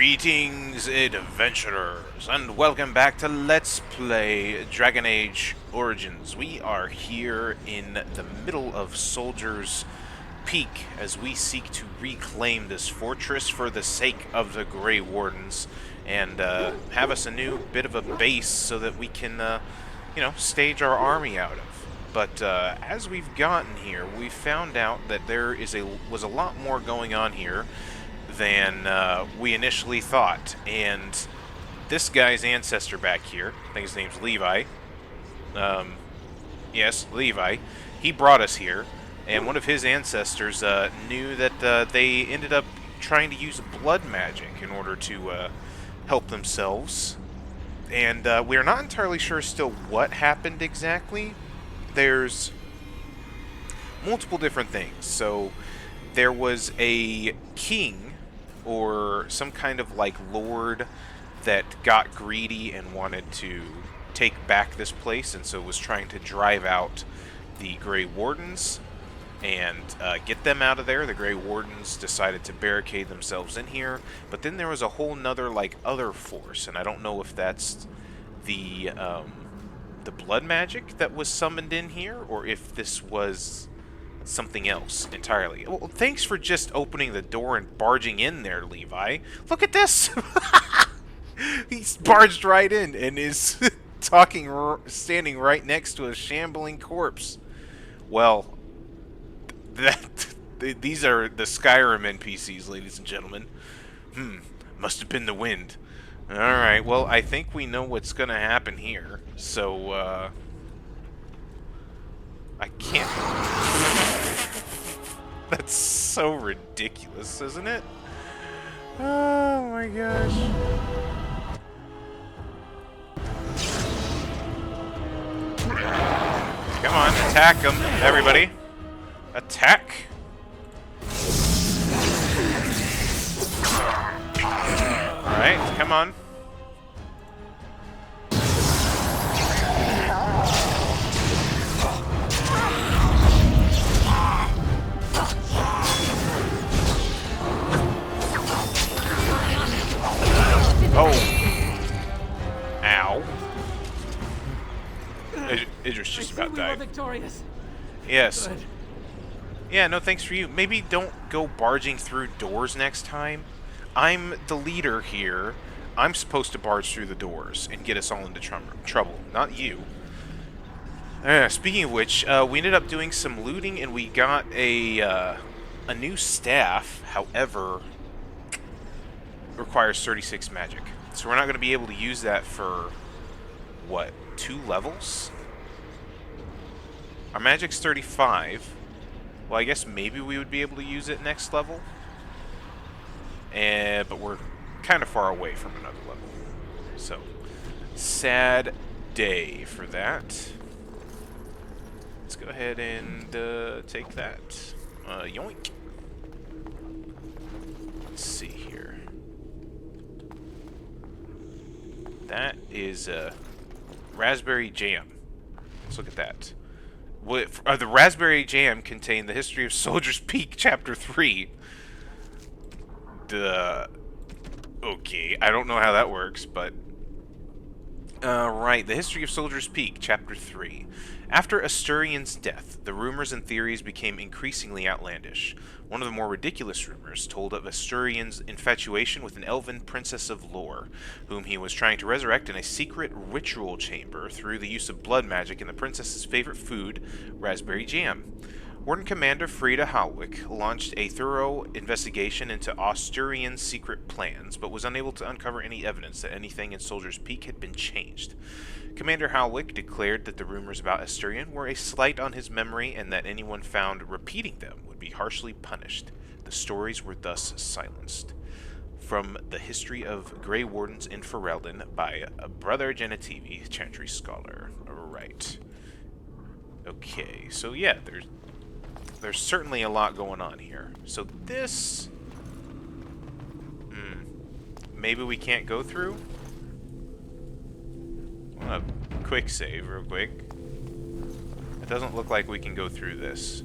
Greetings, adventurers, and welcome back to Let's Play Dragon Age Origins. We are here in the middle of Soldier's Peak as we seek to reclaim this fortress for the sake of the Grey Wardens and have us a new bit of a base so that we can, stage our army out of. But as we've gotten here, we found out that there was a lot more going on here than we initially thought. And this guy's ancestor back here, I think his name's Levi. Yes, Levi. He brought us here, and one of his ancestors knew that they ended up trying to use blood magic in order to help themselves. And we are not entirely sure still what happened exactly. There's multiple different things. So there was a king or some kind of like lord that got greedy and wanted to take back this place, and so was trying to drive out the Grey Wardens and get them out of there. The Grey Wardens decided to barricade themselves in here, but then there was a whole nother like other force, and I don't know if that's the blood magic that was summoned in here, or if this was something else entirely. Well, thanks for just opening the door and barging in there, Levi. Look at this! He's barged right in and is standing right next to a shambling corpse. Well, these are the Skyrim NPCs, ladies and gentlemen. Must have been the wind. Alright, well, I think we know what's gonna happen here. So, I can't... That's so ridiculous, isn't it? Oh my gosh. Come on, attack them, everybody. Attack! Alright, come on. Oh. Ow. Idris just about died. Victorious. Yes. Good. Yeah, no thanks for you. Maybe don't go barging through doors next time. I'm the leader here. I'm supposed to barge through the doors and get us all into trouble, not you. Speaking of which, we ended up doing some looting and we got a new staff. However, requires 36 magic. So we're not going to be able to use that for, what, 2 levels? Our magic's 35. Well, I guess maybe we would be able to use it next level. But we're kind of far away from another level. So, sad day for that. Let's go ahead and take that. Yoink. Let's see here. That is raspberry jam. Let's look at that. The raspberry jam contained the history of Soldier's Peak, Chapter 3. Okay, I don't know how that works, but... right, the history of Soldier's Peak, Chapter 3. After Asturian's death, the rumors and theories became increasingly outlandish. One of the more ridiculous rumors told of Asturian's infatuation with an elven princess of lore, whom he was trying to resurrect in a secret ritual chamber through the use of blood magic and the princess's favorite food, raspberry jam. Warden Commander Frida Halwick launched a thorough investigation into Asturian's secret plans, but was unable to uncover any evidence that anything in Soldier's Peak had been changed. Commander Halwick declared that the rumors about Asturian were a slight on his memory and that anyone found repeating them would be harshly punished. The stories were thus silenced. From The History of Grey Wardens in Ferelden by Brother Genetivi, Chantry Scholar. Right. Okay, so yeah, there's certainly a lot going on here. So this... maybe we can't go through? I want a quick save real quick. It doesn't look like we can go through this.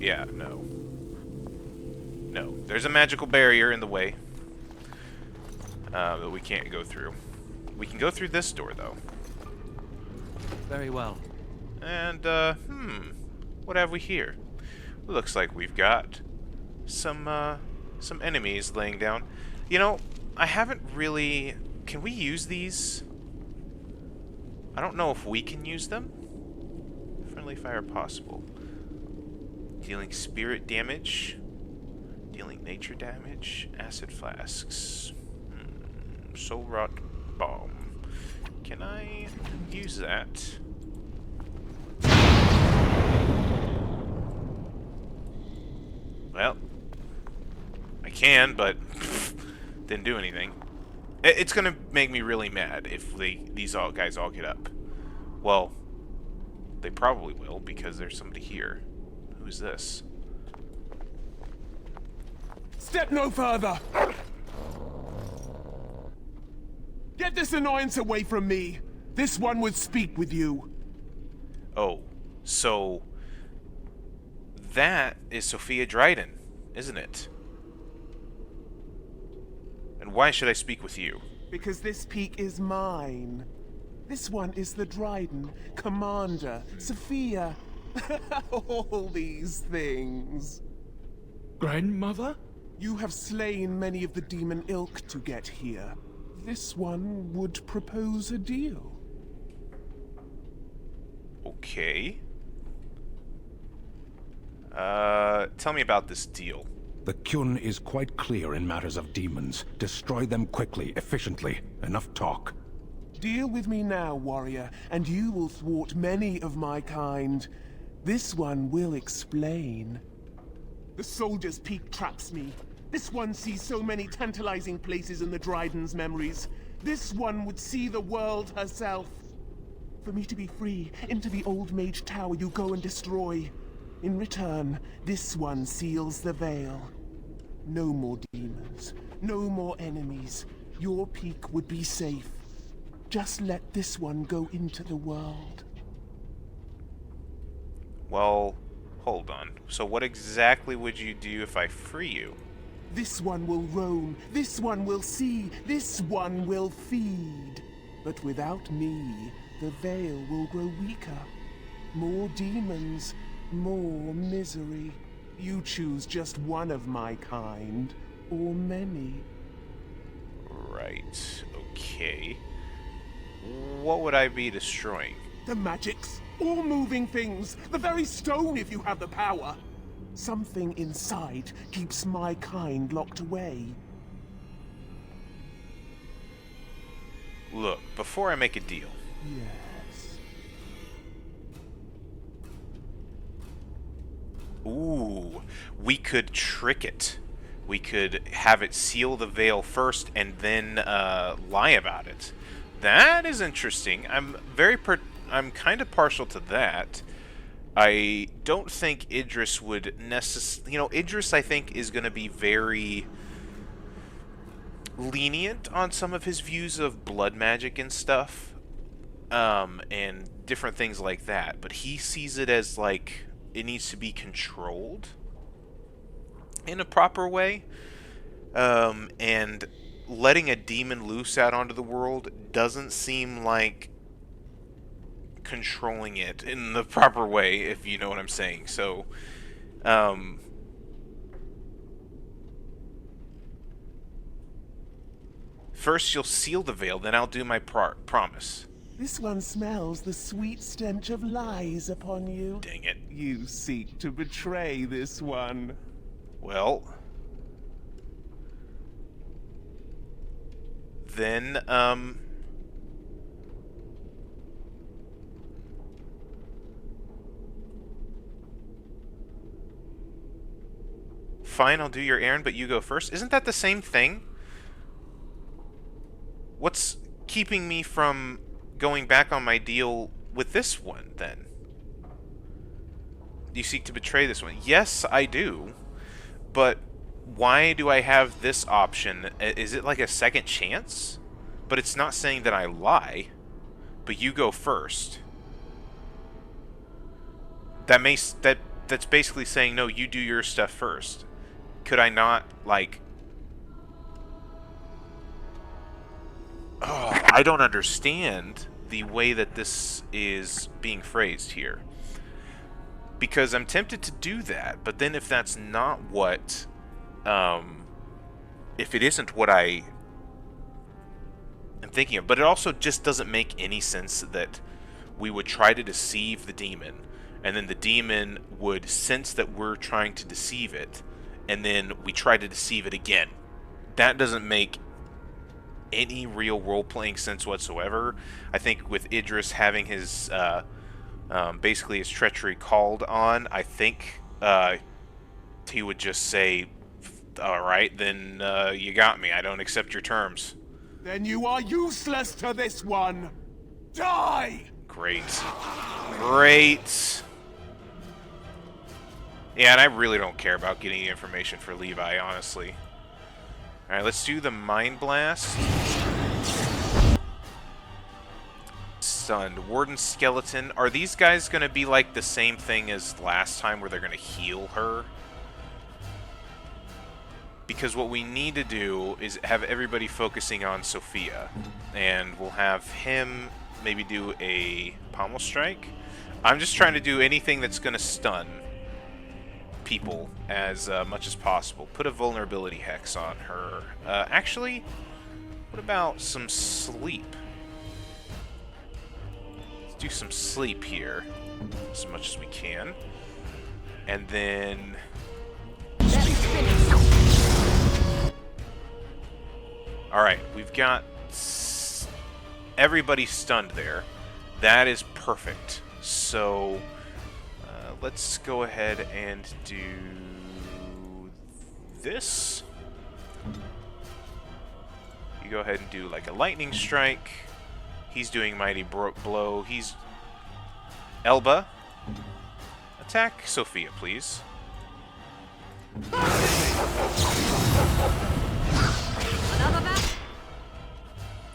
Yeah, no. No. There's a magical barrier in the way that we can't go through. We can go through this door, though. Very well. And, what have we here? Looks like we've got some enemies laying down. You know, I haven't really... Can we use these? I don't know if we can use them. Friendly fire possible. Dealing spirit damage. Dealing nature damage. Acid flasks. Soul rot bomb. Can I use that? Well, I can, but didn't do anything. It's gonna make me really mad if these guys all get up. Well, they probably will, because there's somebody here. Who's this? Step no further! Get this annoyance away from me! This one would speak with you. Oh, so that is Sophia Dryden, isn't it? And why should I speak with you? Because this peak is mine. This one is the Dryden, Commander, Sophia. All these things. Grandmother? You have slain many of the demon ilk to get here. This one would propose a deal. Okay. Tell me about this deal. The Kyun is quite clear in matters of demons. Destroy them quickly, efficiently. Enough talk. Deal with me now, warrior, and you will thwart many of my kind. This one will explain. The Soldier's Peak traps me. This one sees so many tantalizing places in the Dryden's memories. This one would see the world herself. For me to be free, into the Old Mage Tower you go and destroy. In return, this one seals the veil. No more demons, no more enemies. Your peak would be safe. Just let this one go into the world. Well, hold on. So what exactly would you do if I free you? This one will roam, this one will see, this one will feed. But without me, the veil will grow weaker. More demons, more misery. You choose just one of my kind, or many. Right, okay. What would I be destroying? The magics, all moving things, the very stone if you have the power. Something inside keeps my kind locked away. Look, before I make a deal, Yes. ooh, we could trick it. We could have it seal the veil first and then lie about it. That is interesting. I'm kind of partial to that. I don't think Idris would necessarily... You know, Idris, I think, is going to be very lenient on some of his views of blood magic and stuff. And different things like that. But he sees it as, like, it needs to be controlled in a proper way. And letting a demon loose out onto the world doesn't seem like controlling it in the proper way, if you know what I'm saying. So, first you'll seal the veil, then I'll do my promise. This one smells the sweet stench of lies upon you. Dang it. You seek to betray this one. Well, then, fine, I'll do your errand, but you go first. Isn't that the same thing? What's keeping me from going back on my deal with this one, then? You seek to betray this one. Yes, I do. But why do I have this option? Is it like a second chance? But it's not saying that I lie. But you go first. That's basically saying, no, you do your stuff first. Could I not, like... Oh, I don't understand the way that this is being phrased here. Because I'm tempted to do that, but then if that's not what... if it isn't what I'm thinking of, but it also just doesn't make any sense that we would try to deceive the demon, and then the demon would sense that we're trying to deceive it, and then we try to deceive it again. That doesn't make any real role-playing sense whatsoever. I think with Idris having his, basically his treachery called on, I think he would just say, alright, then you got me. I don't accept your terms. Then you are useless to this one. Die! Great. Great. Yeah, and I really don't care about getting information for Levi, honestly. Alright, let's do the Mind Blast. Stunned. Warden Skeleton. Are these guys going to be like the same thing as last time where they're going to heal her? Because what we need to do is have everybody focusing on Sophia. And we'll have him maybe do a pommel strike. I'm just trying to do anything that's going to stun people as much as possible. Put a vulnerability hex on her. Actually, what about some sleep? Let's do some sleep here as much as we can. And then... Alright, we've got everybody stunned there. That is perfect. So, let's go ahead and do this. You go ahead and do like a lightning strike. He's doing mighty blow. He's... Elba. Attack Sophia, please.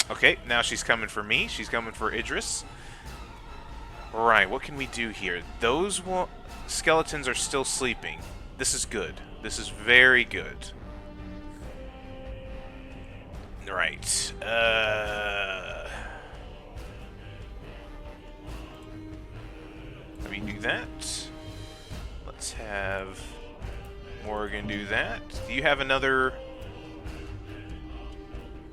Okay, now she's coming for me. She's coming for Idris. Right, what can we do here? Those skeletons are still sleeping. This is good. This is very good. Right. Let me do that. Let's have Morgan do that. Do you have another...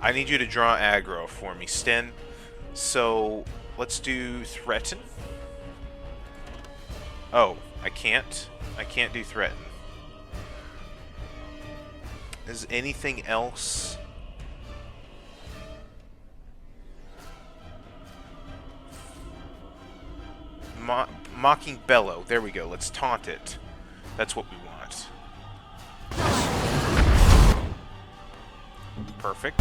I need you to draw aggro for me, Sten. So, let's do Threaten. Oh, I can't. I can't do Threaten. Is anything else? Mocking Bellow. There we go. Let's taunt it. That's what we want. Perfect.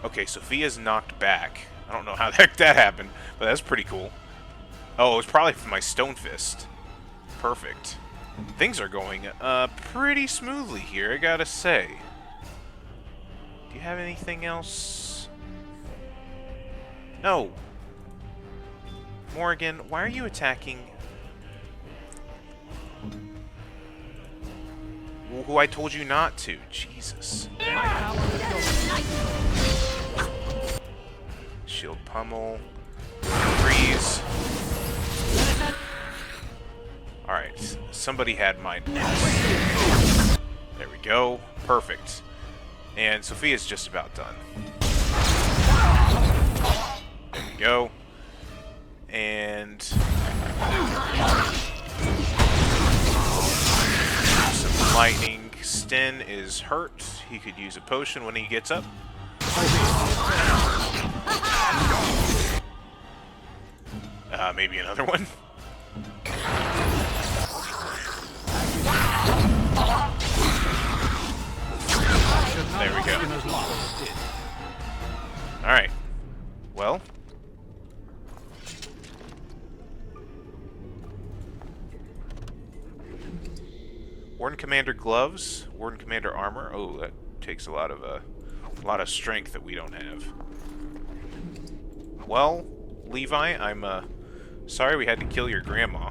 Okay, Sophia's knocked back. I don't know how the heck that happened, but that's pretty cool. Oh, it was probably from my Stone Fist. Perfect. Things are going pretty smoothly here, I gotta say. Do you have anything else? No. Morgan, why are you attacking... who I told you not to? Jesus. Shield pummel. Freeze. Alright, somebody had mine. There we go. Perfect. And Sophia's just about done. There we go. And... some lightning. Sten is hurt. He could use a potion when he gets up. Maybe another one. There we go. Alright. Well. Warden Commander gloves, Warden Commander armor. Oh, that takes a lot of strength that we don't have. Well, Levi, I'm sorry we had to kill your grandma.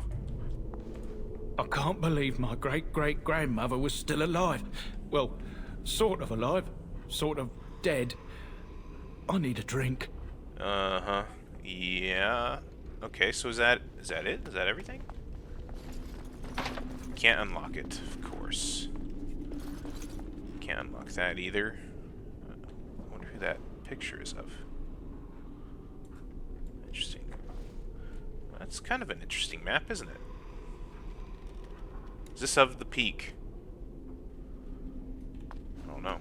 I can't believe my great-great-grandmother was still alive. Well, sort of alive, sort of dead. I need a drink. Uh-huh. Yeah. Okay, so is that it? Is that everything? Can't unlock it, of course. Can't unlock that either. I wonder who that picture is of. Interesting. That's kind of an interesting map, isn't it? Is this of the peak? I don't know.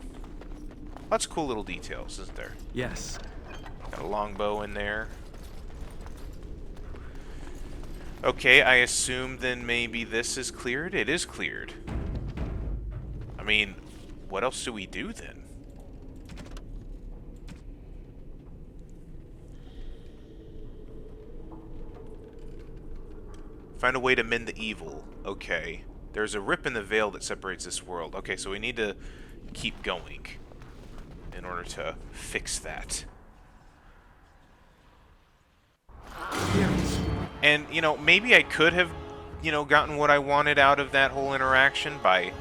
Lots of cool little details, isn't there? Yes. Got a longbow in there. Okay, I assume then maybe this is cleared? It is cleared. I mean, what else do we do then? Find a way to mend the evil. Okay. There's a rip in the veil that separates this world. Okay, so we need to keep going in order to fix that. And, you know, maybe I could have, you know, gotten what I wanted out of that whole interaction by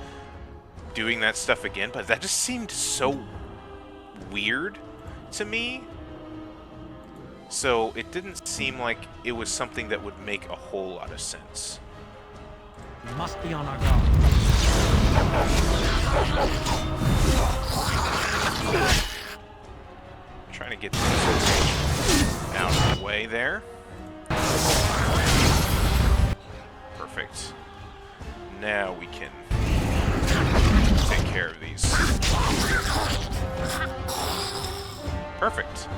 doing that stuff again, but that just seemed so weird to me. So it didn't seem like it was something that would make a whole lot of sense. We must be on our guard. Trying to get this out of the way there. Perfect. Now we can take care of these. Perfect.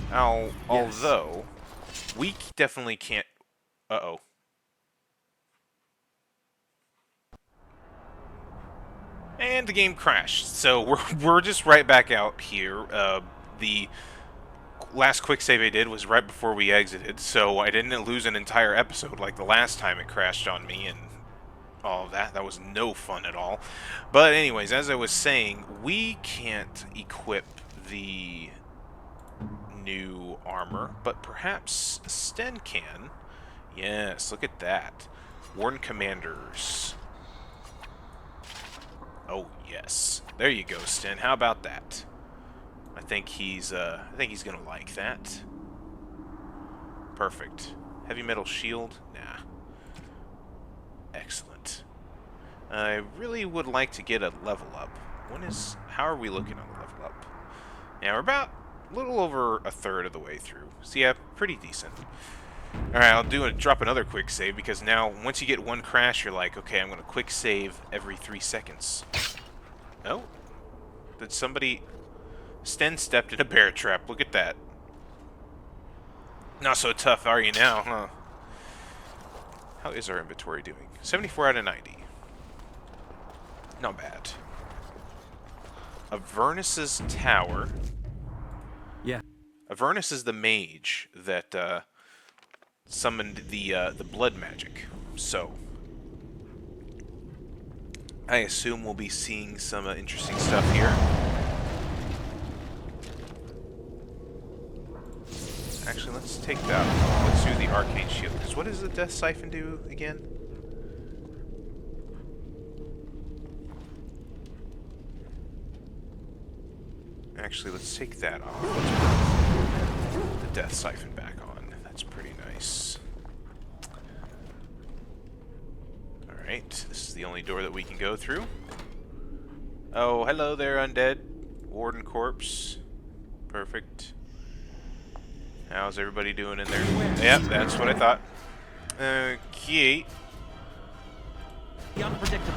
Now, although, we definitely can't... Uh-oh. And the game crashed. So we're just right back out here. The last quick save I did was right before we exited, so I didn't lose an entire episode like the last time it crashed on me and all of that. That was no fun at all. But anyways, as I was saying, we can't equip the new armor, but perhaps Sten can. Yes, look at that. Warden Commanders. Oh, yes. There you go, Sten. How about that? I think he's gonna like that. Perfect. Heavy metal shield? Nah. Excellent. I really would like to get a level up. How are we looking on the level up? Yeah, we're about a little over a third of the way through. So yeah, pretty decent. Alright, I'll drop another quick save, because now, once you get one crash, you're like, okay, I'm gonna quick save every 3 seconds. Oh? Did somebody... Sten stepped in a bear trap, look at that. Not so tough, are you now, huh? How is our inventory doing? 74 out of 90. Not bad. Avernus's Tower. Yeah. Avernus is the mage that summoned the blood magic. So, I assume we'll be seeing some interesting stuff here. Actually, let's take that. Let's do the arcane shield. Because what does the death siphon do again? Actually, let's take that off. Let's put the death siphon back on. That's pretty nice. Alright, this is the only door that we can go through. Oh, hello there, undead. Warden corpse. Perfect. How's everybody doing in there? Yep, that's what I thought. Okay. The unpredictable.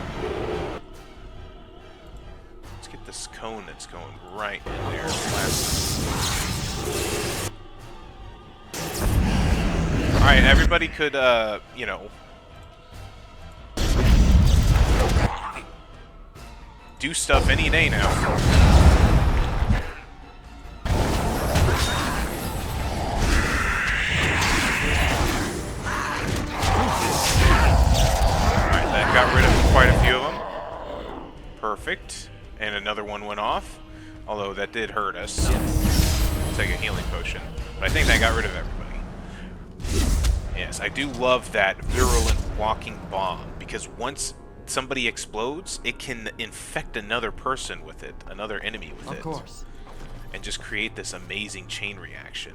Let's get this cone that's going right in there. Alright, everybody could, you know, do stuff any day now. Got rid of quite a few of them. Perfect. And another one went off. Although that did hurt us. Take a healing potion. But I think that got rid of everybody. Yes, I do love that virulent walking bomb. because once somebody explodes, it can infect another person with it, another enemy with it. Of course. And just create this amazing chain reaction.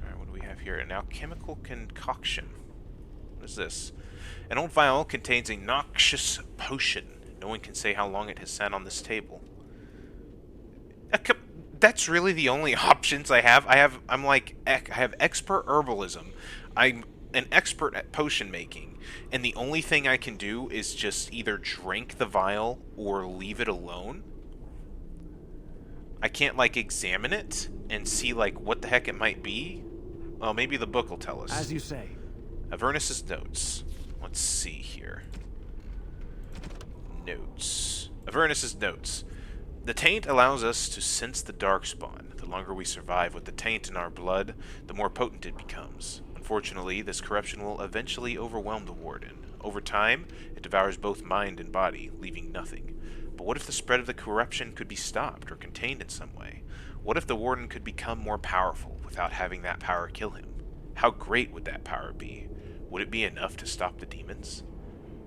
Alright, what do we have here? An alchemical concoction. What is this? An old vial contains a noxious potion. No one can say how long it has sat on this table. That's really the only options I have. I have expert herbalism. I'm an expert at potion making, and the only thing I can do is just either drink the vial or leave it alone. I can't like examine it and see like what the heck it might be. Well, maybe the book will tell us. As you say. Avernus's notes. Let's see here. Notes. Avernus's notes. The taint allows us to sense the darkspawn. The longer we survive with the taint in our blood, the more potent it becomes. Unfortunately, this corruption will eventually overwhelm the Warden. Over time, it devours both mind and body, leaving nothing. But what if the spread of the corruption could be stopped or contained in some way? What if the Warden could become more powerful without having that power kill him? How great would that power be? Would it be enough to stop the demons?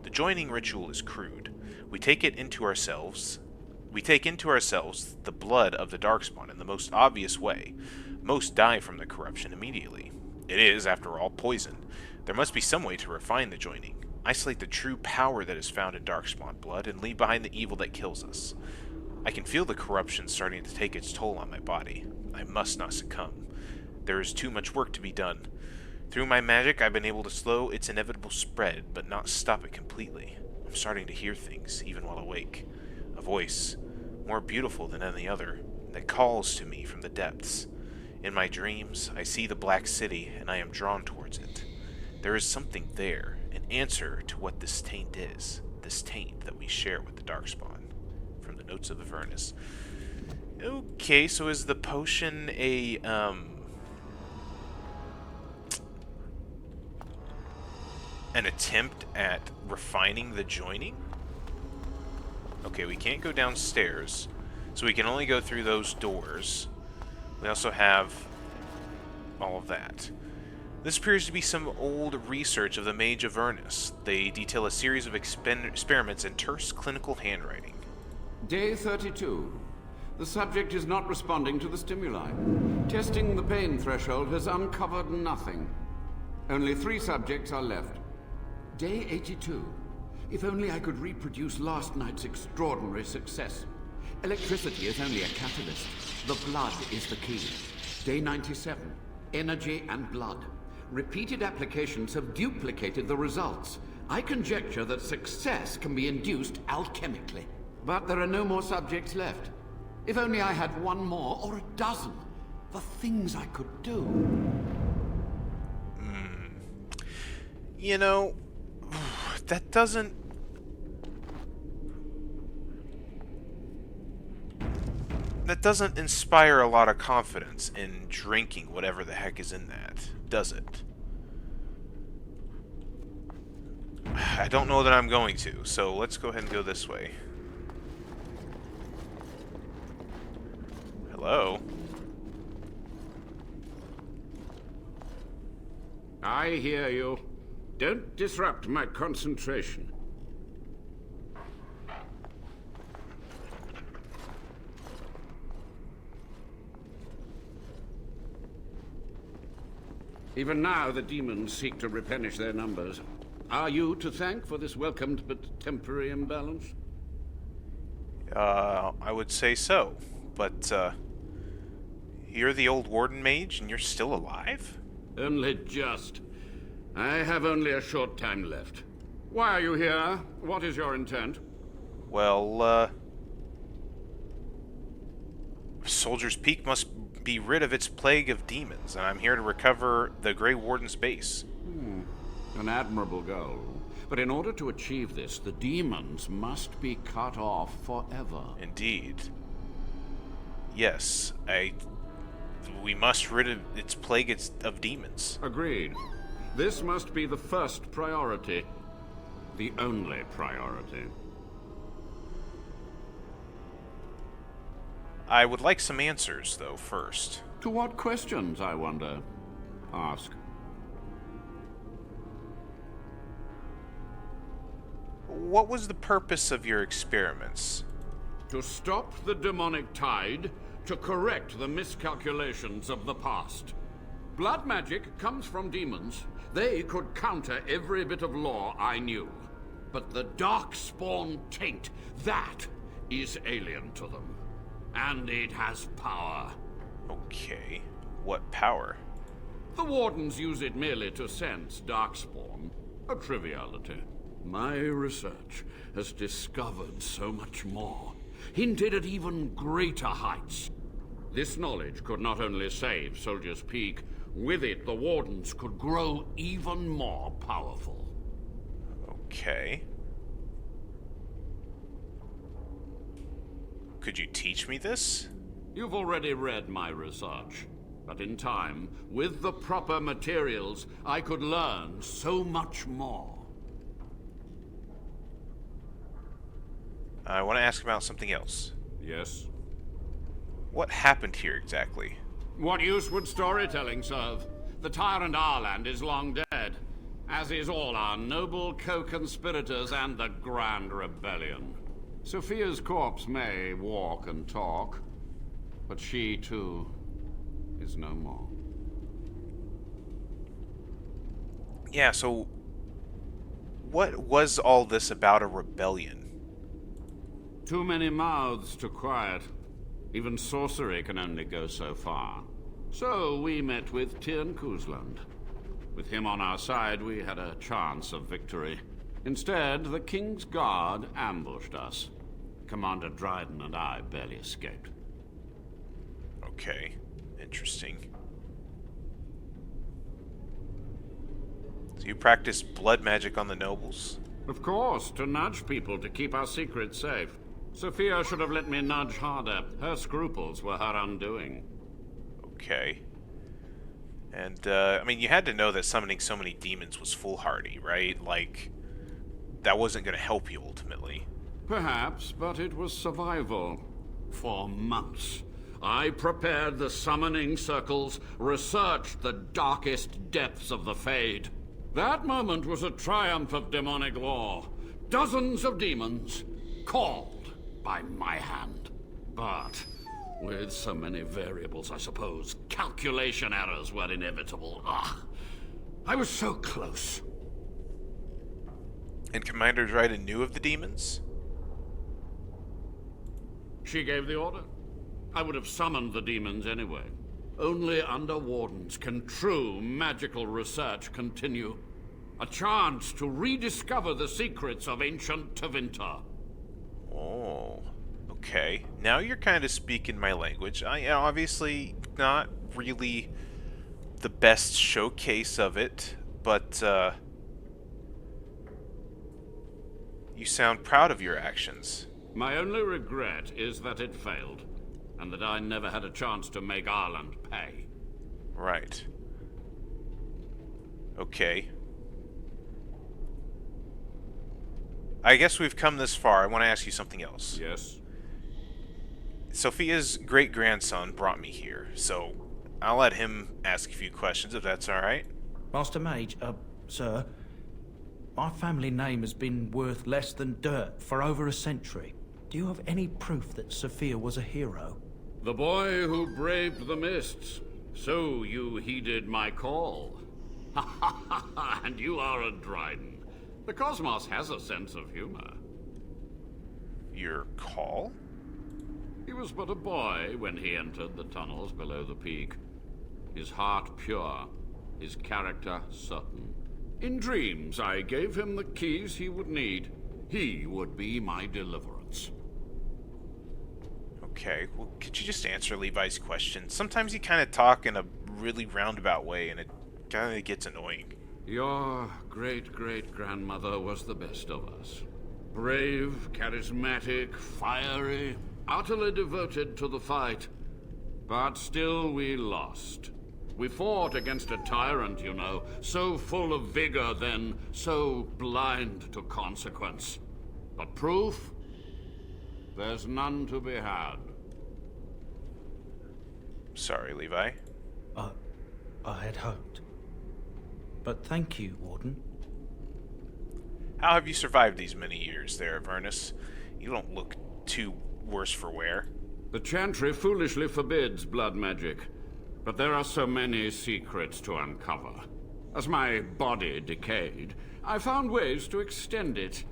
The joining ritual is crude. We take into ourselves the blood of the Darkspawn in the most obvious way. Most die from the corruption immediately. It is, after all, poison. There must be some way to refine the joining, isolate the true power that is found in Darkspawn blood, and leave behind the evil that kills us. I can feel the corruption starting to take its toll on my body. I must not succumb. There is too much work to be done. Through my magic, I've been able to slow its inevitable spread, but not stop it completely. I'm starting to hear things, even while awake. A voice, more beautiful than any other, that calls to me from the depths. In my dreams, I see the Black City, and I am drawn towards it. There is something there, an answer to what this taint is, this taint that we share with the Darkspawn. From the notes of Avernus. Okay, so is the potion an attempt at refining the joining? Okay, we can't go downstairs, so we can only go through those doors. We also have all of that. This appears to be some old research of the Mage Avernus. They detail a series of experiments in terse clinical handwriting. Day 32. The subject is not responding to the stimuli. Testing the pain threshold has uncovered nothing. Only 3 subjects are left. Day 82. If only I could reproduce last night's extraordinary success. Electricity is only a catalyst. The blood is the key. Day 97. Energy and blood. Repeated applications have duplicated the results. I conjecture that success can be induced alchemically. But there are no more subjects left. If only I had 1 more or a dozen. The things I could do. You know, that doesn't inspire a lot of confidence in drinking whatever the heck is in that, does it? I don't know that I'm going to, so let's go ahead and go this way. Hello? I hear you. Don't disrupt my concentration. Even now, the demons seek to replenish their numbers. Are you to thank for this welcomed but temporary imbalance? I would say so, but, you're the old Warden Mage and you're still alive? Only just. I have only a short time left. Why are you here? What is your intent? Well, Soldier's Peak must be rid of its plague of demons, and I'm here to recover the Grey Warden's base. An admirable goal. But in order to achieve this, the demons must be cut off forever. Indeed. Yes, we must rid of its plague of demons. Agreed. This must be the first priority. The only priority. I would like some answers, though, first. To what questions, I wonder? Ask. What was the purpose of your experiments? To stop the demonic tide, to correct the miscalculations of the past. Blood magic comes from demons. They could counter every bit of law I knew. But the darkspawn taint, that is alien to them. And it has power. Okay. What power? The Wardens use it merely to sense darkspawn. A triviality. My research has discovered so much more, hinted at even greater heights. This knowledge could not only save Soldier's Peak, with it the Wardens could grow even more powerful. Okay. Could you teach me this? You've already read my research, but in time, with the proper materials, I could learn so much more. I want to ask about something else. Yes? What happened here exactly? What use would storytelling serve? The tyrant Arland is long dead, as is all our noble co-conspirators and the Grand Rebellion. Sophia's corpse may walk and talk, but she, too, is no more. Yeah, so what was all this about a rebellion? Too many mouths to quiet. Even sorcery can only go so far. So we met with Tyrn Kuzland. With him on our side, we had a chance of victory. Instead, the King's Guard ambushed us. Commander Dryden and I barely escaped. Okay, interesting. So you practice blood magic on the nobles? Of course, to nudge people to keep our secrets safe. Sophia should have let me nudge harder. Her scruples were her undoing. Okay. And, I mean, you had to know that summoning so many demons was foolhardy, right? Like, that wasn't going to help you ultimately. Perhaps, but it was survival. For months, I prepared the summoning circles, researched the darkest depths of the Fade. That moment was a triumph of demonic law. Dozens of demons called by my hand. But with so many variables, I suppose, calculation errors were inevitable. I was so close. And Commander Dryden knew of the demons? She gave the order. I would have summoned the demons anyway. Only under Wardens can true magical research continue. A chance to rediscover the secrets of ancient Tevinter. Oh, okay. Now you're kind of speaking my language. I obviously not really the best showcase of it, but you sound proud of your actions. My only regret is that it failed, and that I never had a chance to make Arland pay. Right. Okay. I guess we've come this far. I want to ask you something else. Yes? Sophia's great-grandson brought me here, so I'll let him ask a few questions if that's alright. Master Mage, sir, my family name has been worth less than dirt for over a century. Do you have any proof that Sophia was a hero? The boy who braved the mists. So you heeded my call. Ha ha ha ha, and you are a Dryden. The cosmos has a sense of humor. Your call? He was but a boy when he entered the tunnels below the peak. His heart pure, his character certain. In dreams, I gave him the keys he would need. He would be my deliverance. Okay, well, could you just answer Levi's question? Sometimes you kind of talk in a really roundabout way, and it kind of gets annoying. Your great-great-grandmother was the best of us. Brave, charismatic, fiery, utterly devoted to the fight. But still we lost. We fought against a tyrant, you know, so full of vigor then, so blind to consequence. But proof? There's none to be had. Sorry, Levi. I had hoped. But thank you, Warden. How have you survived these many years there, Avernus? You don't look too worse for wear. The Chantry foolishly forbids blood magic, but there are so many secrets to uncover. As my body decayed, I found ways to extend it.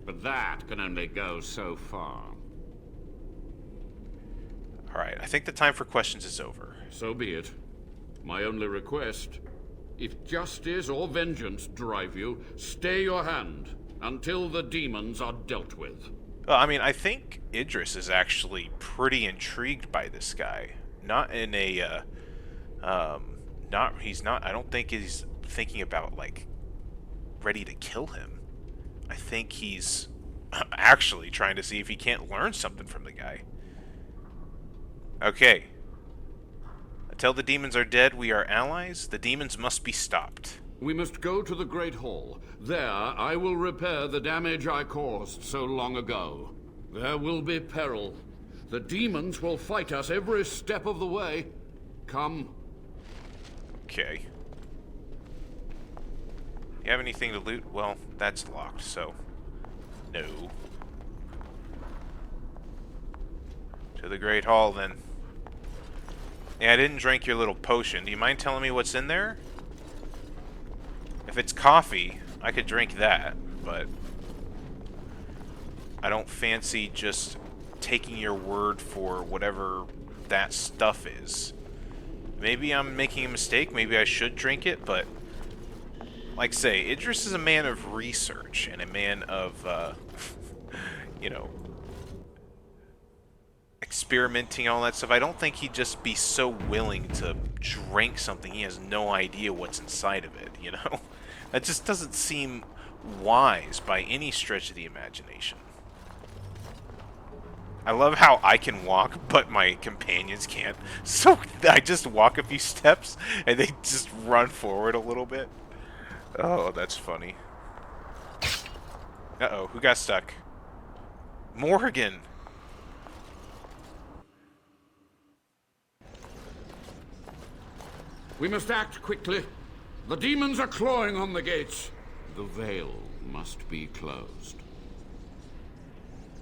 But that can only go so far. Alright, I think the time for questions is over. So be it. My only request, if justice or vengeance drive you, stay your hand until the demons are dealt with. Well, I mean, I think Idris is actually pretty intrigued by this guy. Not in a, I don't think he's thinking about, like, ready to kill him. I think he's actually trying to see if he can't learn something from the guy. Okay. Until the demons are dead, we are allies. The demons must be stopped. We must go to the Great Hall. There, I will repair the damage I caused so long ago. There will be peril. The demons will fight us every step of the way. Come. Okay. You have anything to loot? Well, that's locked, so no. To the Great Hall, then. Yeah, I didn't drink your little potion. Do you mind telling me what's in there? If it's coffee, I could drink that, but I don't fancy just taking your word for whatever that stuff is. Maybe I'm making a mistake, maybe I should drink it, but like I say, Idris is a man of research and a man of, you know, experimenting and all that stuff. I don't think he'd just be so willing to drink something he has no idea what's inside of it, you know? That just doesn't seem wise by any stretch of the imagination. I love how I can walk, but my companions can't. So I just walk a few steps, and they just run forward a little bit. Oh, that's funny. Uh-oh, who got stuck? Morgan! We must act quickly. The demons are clawing on the gates. The veil must be closed.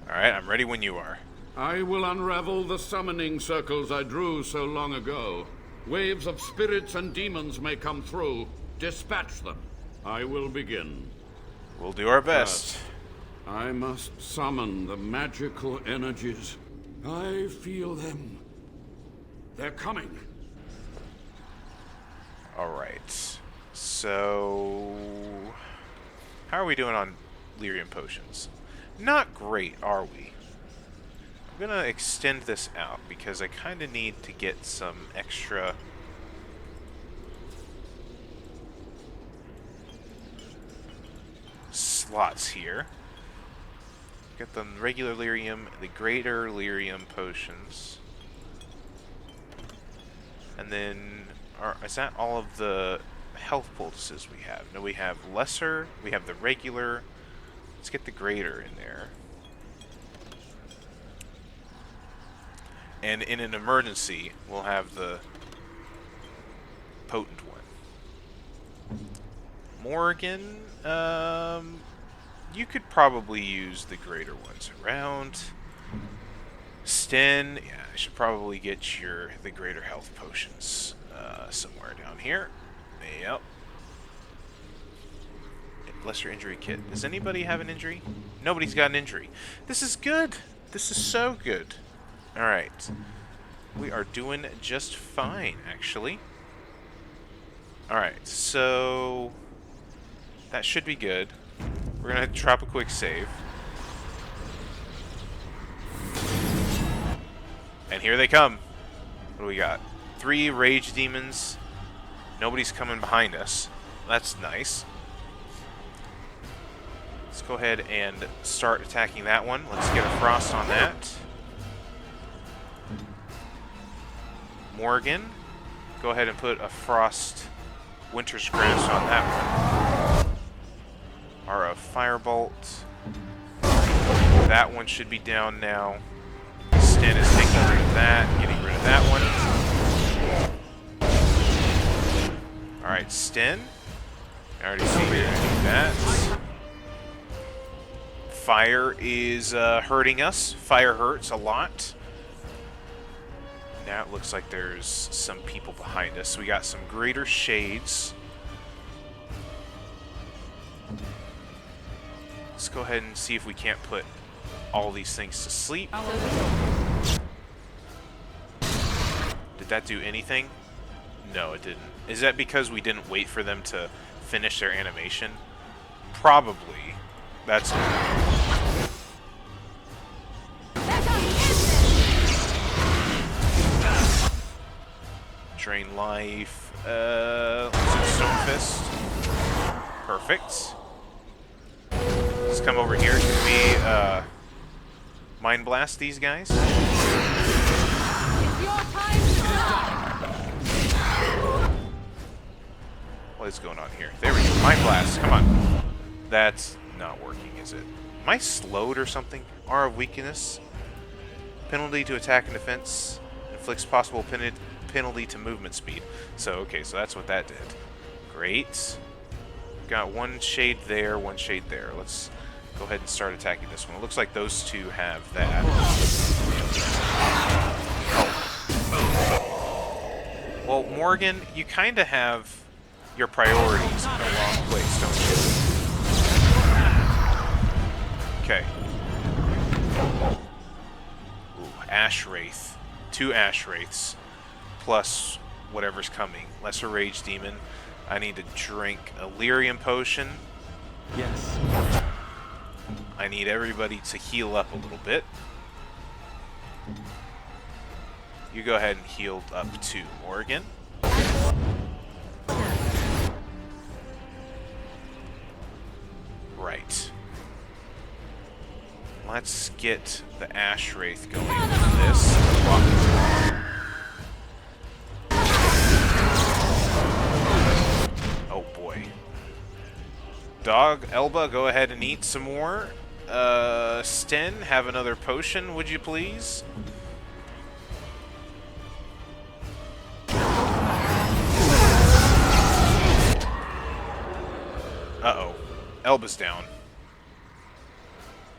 Alright, I'm ready when you are. I will unravel the summoning circles I drew so long ago. Waves of spirits and demons may come through. Dispatch them. I will begin. We'll do our best. I must summon the magical energies. I feel them. They're coming. Alright. So... how are we doing on lyrium potions? Not great, are we? I'm gonna extend this out because I kinda need to get some extra... slots here. Get the regular lyrium, the greater lyrium potions. And then, is that all of the health poultices we have? No, we have lesser, we have the regular. Let's get the greater in there. And in an emergency, we'll have the potent one. Morgan, you could probably use the greater ones around. Sten, yeah, I should probably get the greater health potions somewhere down here. Yep. Lesser injury kit. Does anybody have an injury? Nobody's got an injury. This is good. This is so good. Alright. We are doing just fine, actually. Alright, so... that should be good. We're gonna drop a quick save. And here they come. What do we got? 3 rage demons. Nobody's coming behind us. That's nice. Let's go ahead and start attacking that one. Let's get a frost on that. Morgan, go ahead and put a frost winter's grasp on that one. Or a firebolt. That one should be down now. Sten is taking rid of that, getting rid of that one. Alright, Sten, I already see you're gonna do that. Fire is hurting us. Fire hurts a lot. Now it looks like there's some people behind us. We got some greater shades. Let's go ahead and see if we can't put all these things to sleep. Did that do anything? No, it didn't. Is that because we didn't wait for them to finish their animation? Probably. That's... Drain life. Let's do Stone Fist. Perfect. Let's come over here. Can we Mind Blast these guys? What is going on here? There we go. Mind Blast. Come on. That's not working, is it? Am I slowed or something? R of weakness. Penalty to attack and defense. Inflicts possible penalty to movement speed. So, okay, so that's what that did. Great. Got one shade there, one shade there. Let's go ahead and start attacking this one. It looks like those two have that. Oh. Well, Morgan, you kind of have your priorities in the wrong place, don't you? Okay. Ooh, Ash Wraith. 2 Ash Wraiths. Plus whatever's coming. Lesser Rage Demon. I need to drink a Lyrium Potion. Yes. I need everybody to heal up a little bit. You go ahead and heal up too, Morgan. Right. Let's get the Ash Wraith going with this. Oh boy. Dog, Elba, go ahead and eat some more. Sten, have another potion, would you please? Uh-oh. Elba's down.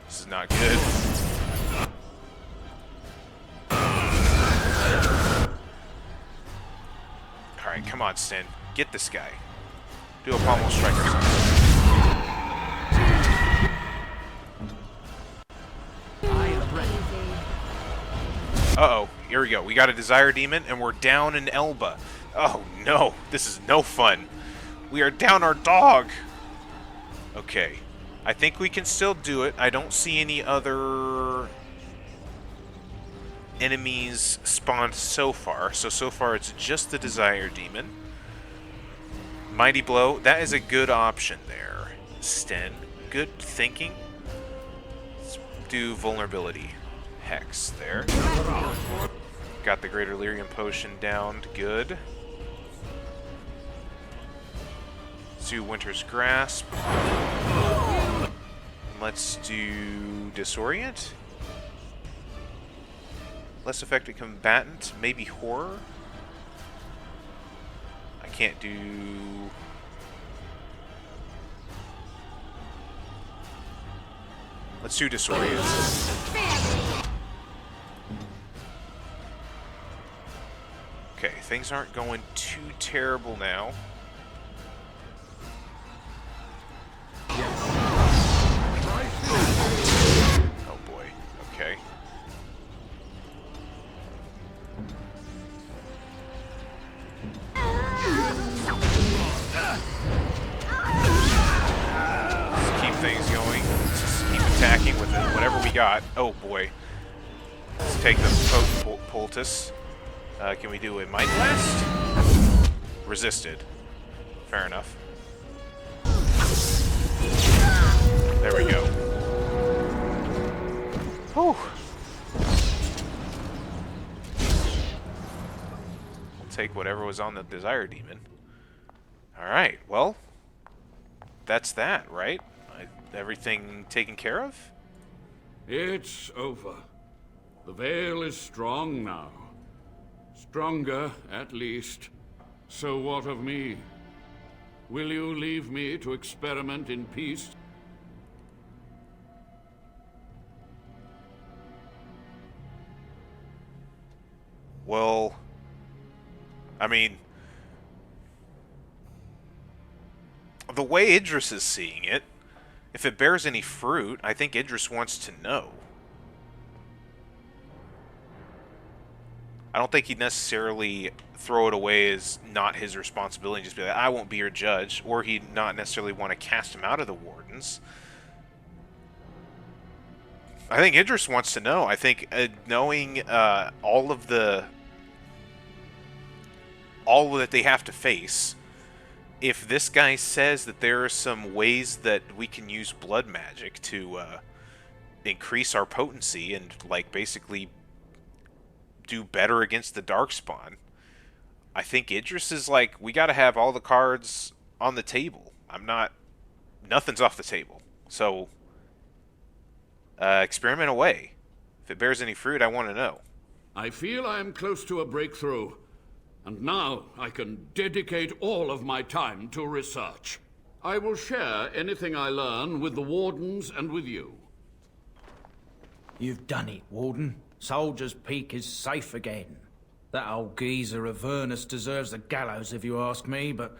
This is not good. Alright, come on, Sten. Get this guy. Do a pommel strike or something. I am ready. Uh-oh. Here we go. We got a Desire Demon, and we're down an Elba. Oh, no. This is no fun. We are down our dog. Okay. I think we can still do it. I don't see any other enemies spawned so far. So far it's just the Desire Demon. Mighty Blow. That is a good option there. Sten. Good thinking. Let's do Vulnerability. Hex there. Got the Greater Lyrium Potion downed. Good. Let's do Winter's Grasp. Let's do Disorient. Less effective combatant. Maybe Horror. I can't do... Let's do Disorient. Okay, things aren't going too terrible now. Oh boy, okay. Let's keep things going. Let's just keep attacking with whatever we got. Oh boy. Let's take the poultice. Can we do a Might Blast? Resisted. Fair enough. There we go. Whew. We'll take whatever was on the Desire Demon. Alright, well, that's that, right? Everything taken care of? It's over. The veil is strong now. Stronger, at least. So what of me? Will you leave me to experiment in peace? Well, I mean, the way Idris is seeing it, if it bears any fruit, I think Idris wants to know. I don't think he'd necessarily throw it away as not his responsibility and just be like, I won't be your judge, or he'd not necessarily want to cast him out of the Wardens. I think Idris wants to know. I think knowing all that they have to face, if this guy says that there are some ways that we can use blood magic to increase our potency and like basically do better against the Darkspawn, I think Idris is like, we got to have all the cards on the table. Nothing's off the table. So experiment away. If it bears any fruit, I want to know. I feel I am close to a breakthrough, and now I can dedicate all of my time to research. I will share anything I learn with the Wardens and with you. You've done it, Warden. Soldier's Peak is safe again. That old geezer Avernus deserves the gallows if you ask me, but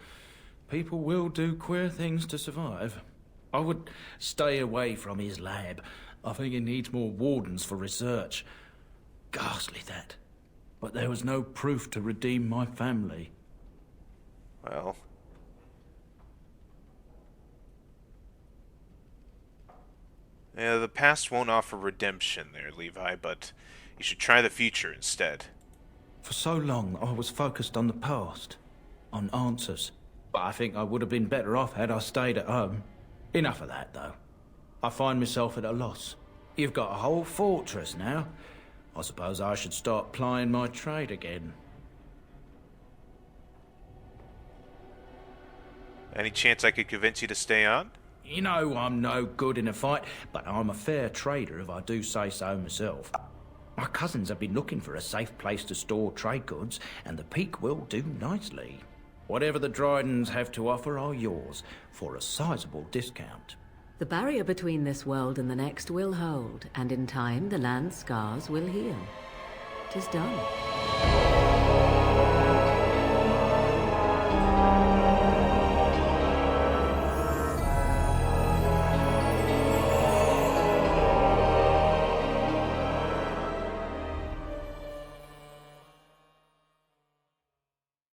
people will do queer things to survive. I would stay away from his lab. I think he needs more Wardens for research. Ghastly, that. But there was no proof to redeem my family. Well, yeah, the past won't offer redemption there, Levi, but you should try the future instead. For so long, I was focused on the past, on answers. But I think I would have been better off had I stayed at home. Enough of that, though. I find myself at a loss. You've got a whole fortress now. I suppose I should start plying my trade again. Any chance I could convince you to stay on? You know I'm no good in a fight, but I'm a fair trader if I do say so myself. My cousins have been looking for a safe place to store trade goods, and the Peak will do nicely. Whatever the Drydens have to offer are yours, for a sizable discount. The barrier between this world and the next will hold, and in time the land's scars will heal. 'Tis done.